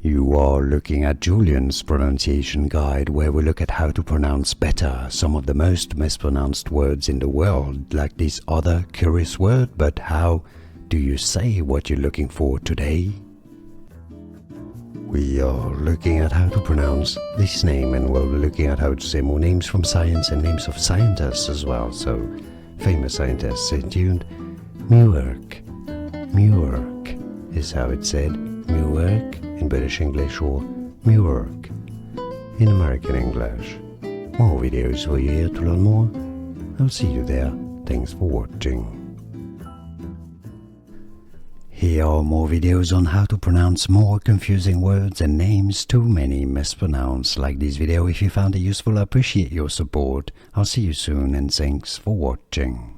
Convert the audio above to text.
You are looking at Julian's pronunciation guide, where we look at how to pronounce better some of the most mispronounced words in the world, like this other curious word. But how do you say what you're looking for today? We are looking at how to pronounce this name, and we'll be looking at how to say more names from science and names of scientists as well. So, famous scientists, stay tuned. Muehrcke. Muehrcke is how it's said. Muehrcke in British English, or Muehrcke in American English. More videos for you here to learn more. I'll see you there. Thanks for watching. Here are more videos on how to pronounce more confusing words and names too many mispronounced. Like this video if you found it useful. I appreciate your support. I'll see you soon, and thanks for watching.